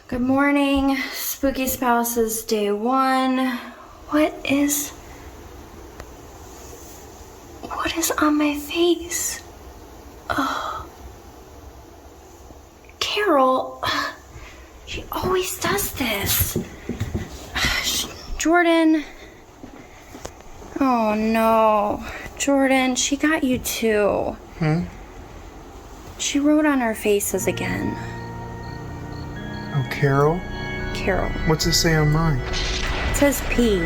Good morning, Spooky Spouses Day 1. What is on my face? Oh. Carol, she always does this. Jordan. Oh no. Jordan, she got you too. She wrote on our faces again. Oh, Carol? Carol. What's it say on mine? It says P.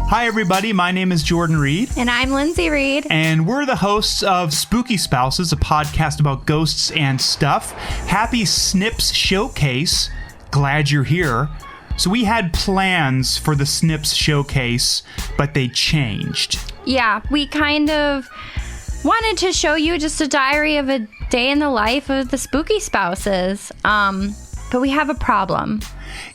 Hi everybody, my name is Jordan Reed. And I'm Lindsay Reed. And we're the hosts of Spooky Spouses, a podcast about ghosts and stuff. Happy SNIPS Showcase. Glad you're here. So we had plans for the SNIPS Showcase, but they changed. Yeah, we kind of wanted to show you just a diary of a day in the life of the Spooky Spouses. But we have a problem.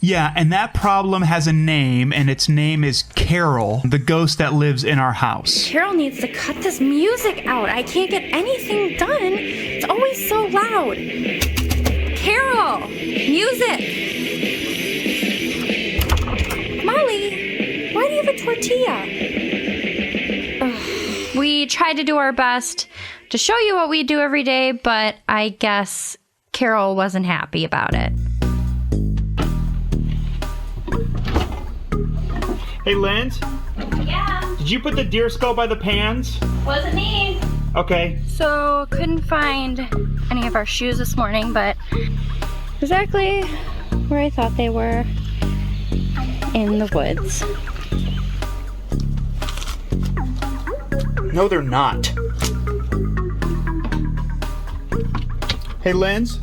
Yeah, and that problem has a name, and its name is Carol, the ghost that lives in our house. Carol needs to cut this music out. I can't get anything done. It's always so loud. Carol, music. Molly, why do you have a tortilla? Ugh. We tried to do our best to show you what we do every day, but I guess Carol wasn't happy about it. Hey, Linz? Yeah, Did you put the deer skull by the pans? wasn't me. Okay. So, couldn't find any of our shoes this morning, but exactly where I thought they were, in the woods. No, they're not. Hey, Linz?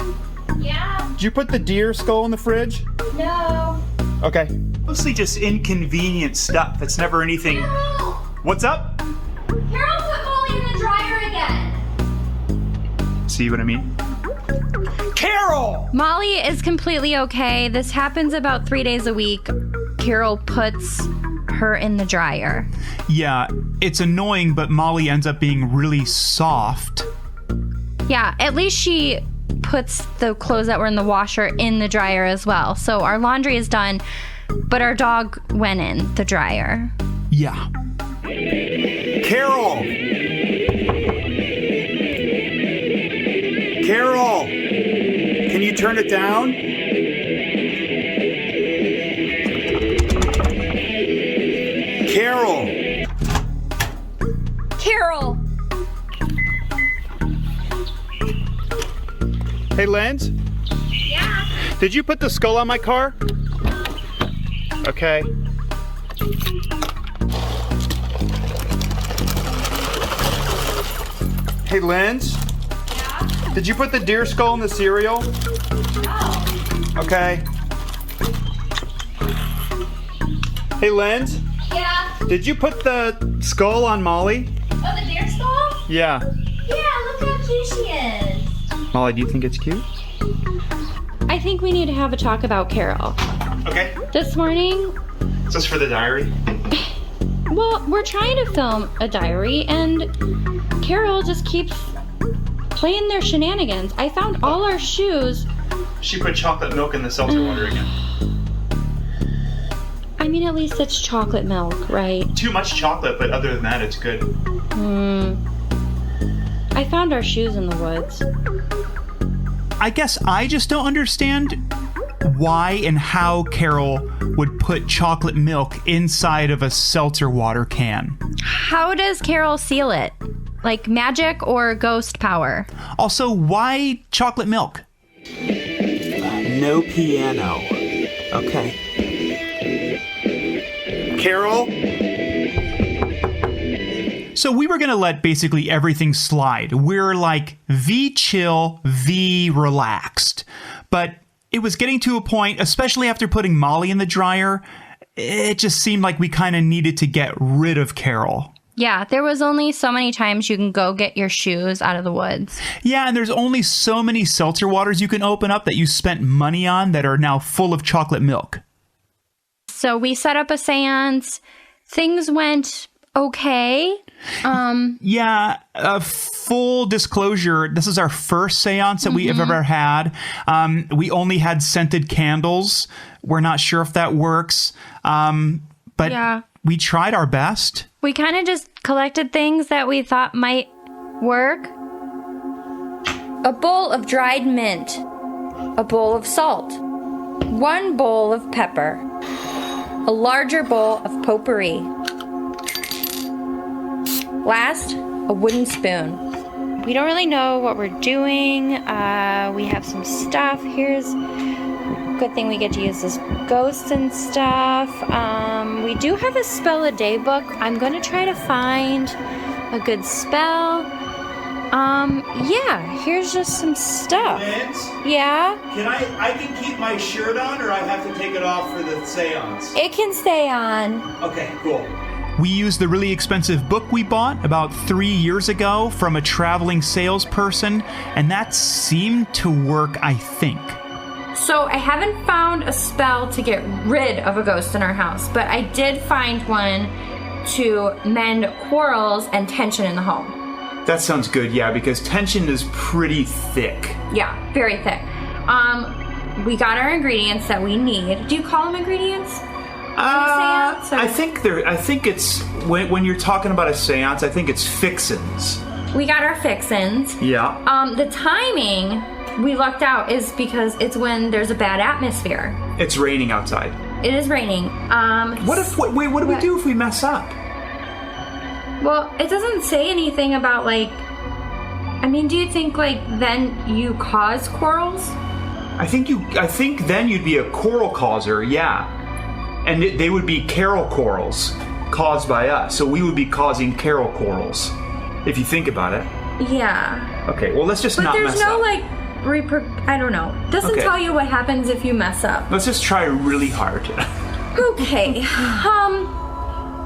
Yeah, Did you put the deer skull in the fridge? no. Okay. Mostly just inconvenient stuff. That's never anything. Carol! What's up? Carol put Molly in the dryer again. See what I mean? Carol! Molly is completely okay. This happens about 3 days a week. Carol puts her in the dryer. Yeah, it's annoying, but Molly ends up being really soft. Yeah, at least she puts the clothes that were in the washer in the dryer as well. So our laundry is done, but our dog went in the dryer. Yeah. Carol! Carol! Can you turn it down? Carol! Carol! Hey, Linz? Yeah? Did you put the skull on my car? Okay. Hey, Linz? Yeah? Did you put the deer skull in the cereal? Oh. Okay. Hey, Linz? Yeah? Did you put the skull on Molly? Oh, the deer skull? Yeah. Yeah, look how cute she is. Molly, do you think it's cute? I think we need to have a talk about Carol. Okay. This morning, Is this for the diary? well, we're trying to film a diary, and Carol just keeps playing their shenanigans. I found all our shoes. She put chocolate milk in the seltzer water again. I mean, at least it's chocolate milk, right? Too much chocolate, but other than that, it's good. I found our shoes in the woods. I guess I just don't understand why and how Carol would put chocolate milk inside of a seltzer water can. How does Carol seal it? Like magic or ghost power? Also, why chocolate milk? No piano. Okay. Carol? So we were going to let basically everything slide. We're like V chill, V relaxed. But it was getting to a point, especially after putting Molly in the dryer, it just seemed like we kind of needed to get rid of Carol. Yeah, there was only so many times you can go get your shoes out of the woods. Yeah, and there's only so many seltzer waters you can open up that you spent money on that are now full of chocolate milk. So we set up a seance. Things went okay. Yeah, full disclosure, this is our first seance that we have ever had. We only had scented candles. We're not sure if that works, but Yeah. we tried our best. We kind of just collected things that we thought might work. A bowl of dried mint. A bowl of salt. 1 bowl of pepper. A larger bowl of potpourri. Last, a wooden spoon. We don't really know what we're doing. We have some stuff. Here's good thing we get to use this ghosts and stuff. We do have a spell a day book. I'm gonna try to find a good spell. Yeah, here's just some stuff. Lance, Yeah, I can keep my shirt on, or I have to take it off for the seance? it can stay on. Okay, cool. We used the really expensive book we bought about 3 years ago from a traveling salesperson, and that seemed to work, I think. So I haven't found a spell to get rid of a ghost in our house, but I did find one to mend quarrels and tension in the home. That sounds good, yeah, because tension is pretty thick. Yeah, very thick. We got our ingredients that we need. Do you call them ingredients? Seance, or- I think it's when you're talking about a seance, I think it's fixins. We got our fixins. Yeah. The timing we lucked out is because it's when there's a bad atmosphere. It's raining outside. It is raining. What do we do if we mess up? Well, it doesn't say anything about like. I mean, do you think like then you cause quarrels? I think then you'd be a quarrel causer, yeah. And they would be carol quarrels caused by us. So we would be causing carol quarrels, if you think about it. Yeah. Okay, well, let's just But not there's mess no up. like I don't know. Doesn't Okay. tell you what happens if you mess up. Let's just try really hard. Okay.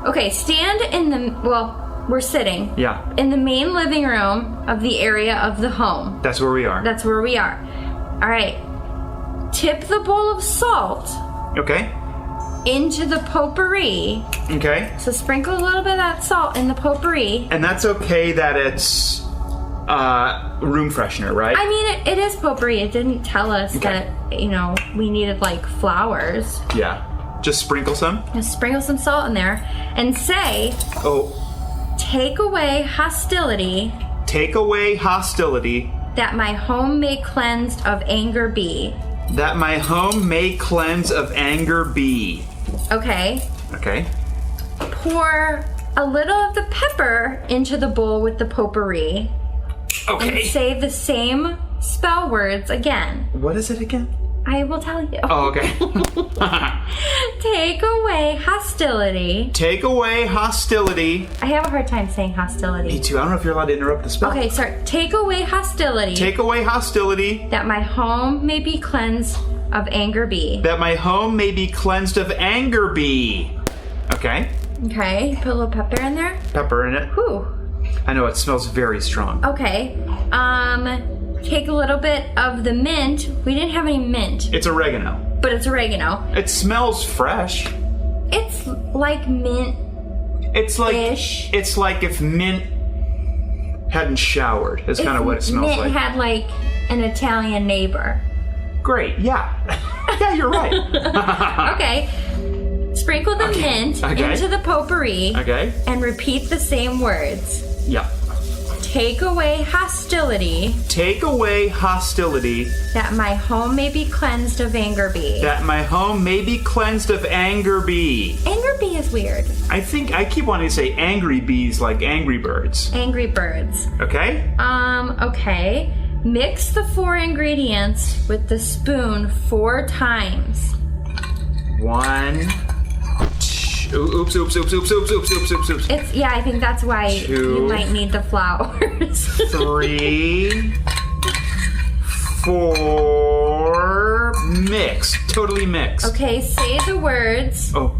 Okay, stand in the we're sitting. Yeah, In the main living room of the area of the home. that's where we are. That's where we are. All right. Tip the bowl of salt Okay, into the potpourri. okay. So sprinkle a little bit of that salt in the potpourri. And that's okay that it's room freshener, right? I mean, it is potpourri. It didn't tell us Okay. that, we needed like flowers. Yeah. Just sprinkle some. Just sprinkle some salt in there and say, Oh, take away hostility take away hostility, that my home may cleansed of anger be. that my home may cleanse of anger be. Okay. Okay. Pour a little of the pepper into the bowl with the potpourri. And Okay. say the same spell words again. What is it again? I will tell you. Oh, okay. Take away hostility. Take away hostility. I have a hard time saying Me hostility. too. I don't know if you're allowed to interrupt the spell. Okay, sorry. Take away hostility. Take away hostility, that my home may be cleansed of anger be. that my home may be cleansed of anger be. Okay. Okay, put a little pepper in there. Pepper in it. Whew. I know it smells very strong. Okay. Take a little bit of the mint. We didn't have any mint, It's oregano. but it's oregano. It smells fresh. It's like mint. It's like Ish. it's like if mint hadn't showered. That's kind of what it smells mint like. had like an Italian neighbor. Great. Yeah. Yeah, you're right. Okay. Sprinkle the mint Okay. into the potpourri Okay. and repeat the same words. Yeah. Take away hostility, Take away hostility, that my home may be cleansed of anger be. that my home may be cleansed of anger be. Anger bee is weird. I think I keep wanting to say angry bees like angry birds. Angry birds. Okay? Okay. Mix the 4 ingredients with the spoon 4 times. 1. Oops. I think that's why 2. you might need the flowers. 3. 4. Mix. Totally mix. Okay, say the words Oh.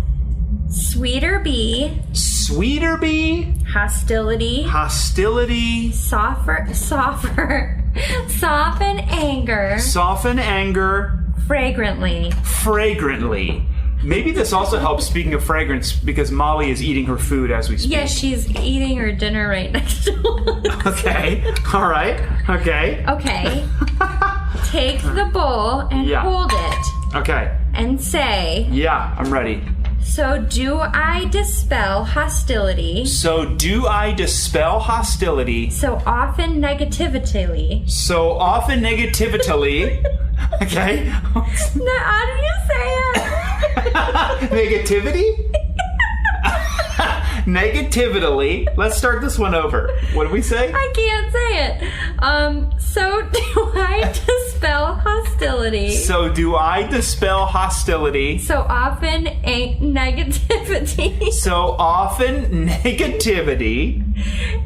sweeter bee, Sweeter bee. hostility, Hostility. soften anger, Soften anger. fragrantly. Fragrantly. Maybe this also helps, speaking of fragrance, because Molly is eating her food as we speak. Yeah, she's eating her dinner right next to us. Okay. All right. Okay. Okay. Take the bowl and hold it. Okay. And say, Yeah, I'm ready. so do I dispel hostility So do I dispel hostility so often negatively? so often negatively? Okay. No, how do you say it? Negativity? Negatively. Let's start this one over. What did we say? I can't say it. So do I dispel hostility So do I dispel hostility so often negativity? so often negativity?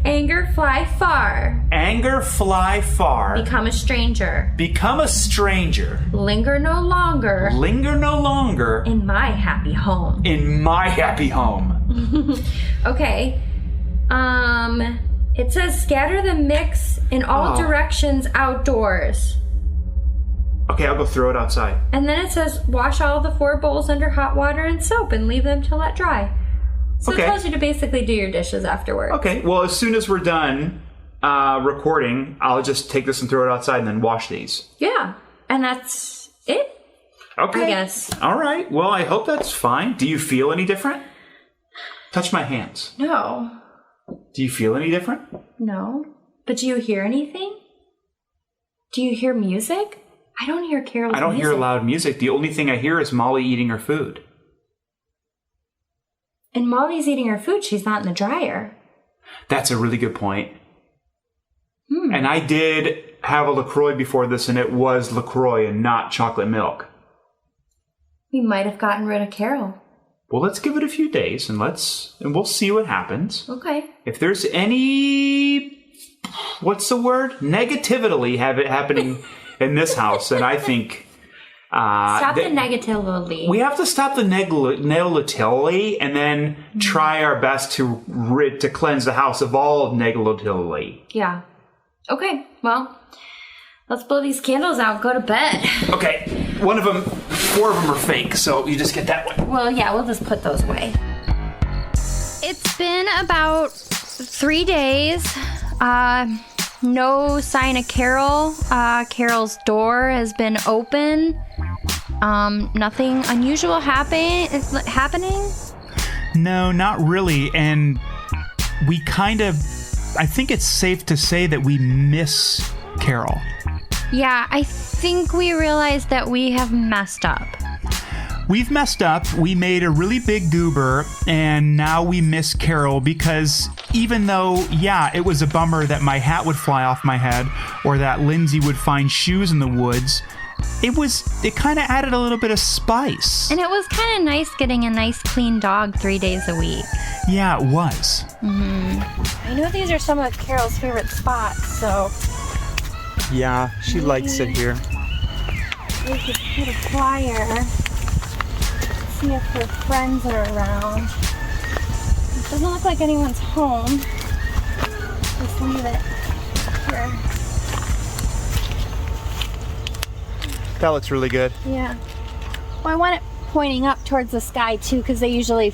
Anger fly far. Anger fly far. Become a stranger. Become a stranger. Linger no longer Linger no longer in my happy home. in my happy home. Okay. It says scatter the mix in all directions outdoors. Okay, I'll go throw it outside. And then it says wash all the 4 bowls under hot water and soap and leave them to let dry. So Okay. it tells you to basically do your dishes afterwards. Okay, well, as soon as we're done recording, I'll just take this and throw it outside and then wash these. Yeah. And that's it, Okay. I guess. All right, well, I hope that's fine. Do you feel any different? Touch my hands. No. Do you feel any different? No. But do you hear anything? Do you hear music? I don't hear Carol's I don't music. hear loud music. The only thing I hear is Molly eating her food. And Molly's eating her food. She's not in the dryer. That's a really good point. And I did have a LaCroix before this, and it was LaCroix and not chocolate milk. We might have gotten rid of Carol. Well, let's give it a few days, and we'll see what happens. Okay. If there's any, what's the word? Negativity happening in this house, then I think Stop the negativity. we have to stop the negativity and then try our best to cleanse the house of all negativity. Yeah. Okay. Well, let's blow these candles out and go to bed. Okay, 4 of them are fake, so you just get that one. Well, yeah, we'll just put those away. It's been about 3 days. No sign of Carol. Carol's door has been open. Nothing unusual happening. No, not really. And we I think it's safe to say that we miss Carol. Yeah, I think we realized that we have messed up. We've messed up. We made a really big goober, and now we miss Carol because even though, yeah, it was a bummer that my hat would fly off my head or that Lindsay would find shoes in the woods, it kind of added a little bit of spice. And it was kind of nice getting a nice clean dog 3 days a week. Yeah, it was. I know these are some of Carol's favorite spots, so Yeah, she likes it here. we could put a flyer, see if her friends are around. It doesn't look like anyone's home. Just leave it here. That looks really good. Yeah. Well, I want it pointing up towards the sky too, because they usually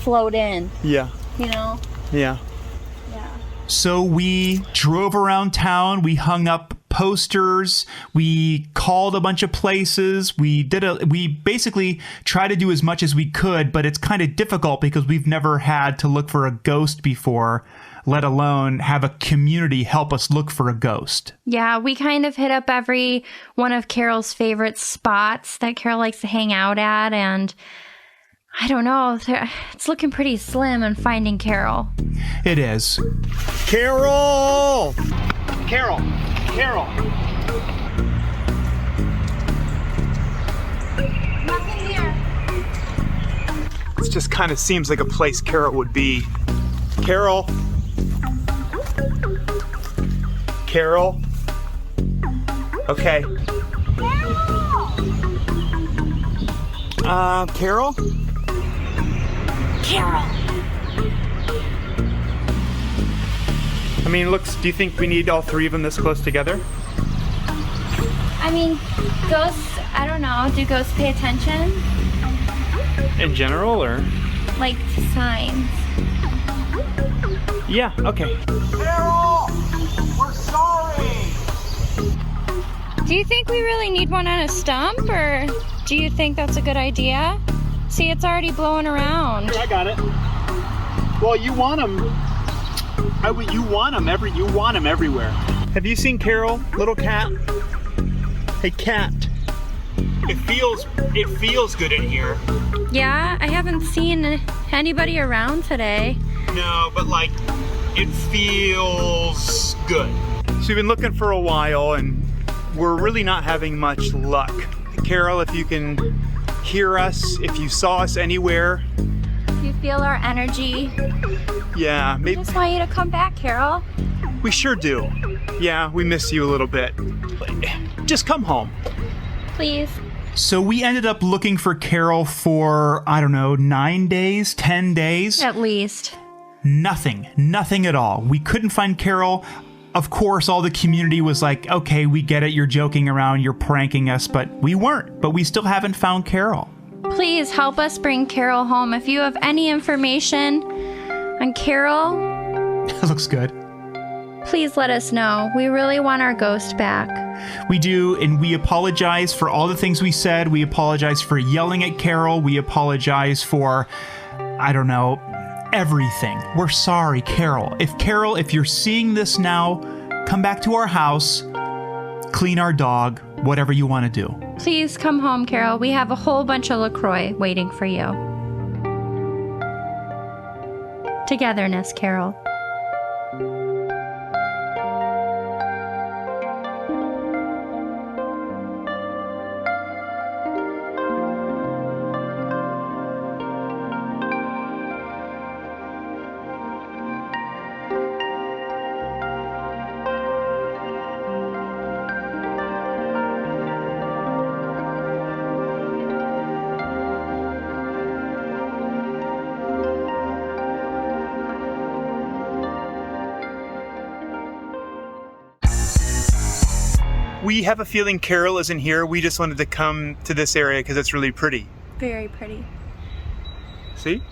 float in, Yeah. you know? Yeah. Yeah. So we drove around town, we hung up posters, we called a bunch of places, we basically tried to do as much as we could, but it's kind of difficult because we've never had to look for a ghost before, let alone have a community help us look for a ghost. Yeah, we kind of hit up every one of Carol's favorite spots that Carol likes to hang out at, and I don't know, it's looking pretty slim in finding Carol. It is. Carol! Carol! Carol! Nothing here. This just kind of seems like a place Carol would be. Carol? Carol? Okay. Carol? Carol. I mean, do you think we need all 3 of them this close together? I mean, ghosts, I don't know, do ghosts pay attention? In general, or? Like signs. Yeah, okay. Carol! We're sorry! Do you think we really need one on a stump, or do you think that's a good idea? See, it's already blowing around. I got it. Well, you want them. You want them everywhere. Have you seen Carol, little cat? Hey, cat. It feels good in here. Yeah, I haven't seen anybody around today. No, but like, it feels good. So we've been looking for a while, and we're really not having much luck. Carol, if you can hear us, if you saw us anywhere. If you feel our energy, Yeah, I maybe. just want you to come back, Carol. We sure do. Yeah, we miss you a little bit. Just come home. Please. So we ended up looking for Carol for, I don't know, 9 days, 10 days. At least. Nothing at all. We couldn't find Carol. Of course, all the community was like, okay, we get it. You're joking around. You're pranking us. But we weren't. But we still haven't found Carol. Please help us bring Carol home. If you have any information on Carol, That looks good. please let us know. We really want our ghost back. We do, and we apologize for all the things we said. We apologize for yelling at Carol. We apologize for, I don't know, everything. We're sorry, Carol. If you're seeing this now, come back to our house, clean our dog, whatever you want to do. Please come home, Carol. We have a whole bunch of LaCroix waiting for you. Togetherness, Carol. We have a feeling Carol isn't here. We just wanted to come to this area because it's really pretty. Very pretty. See?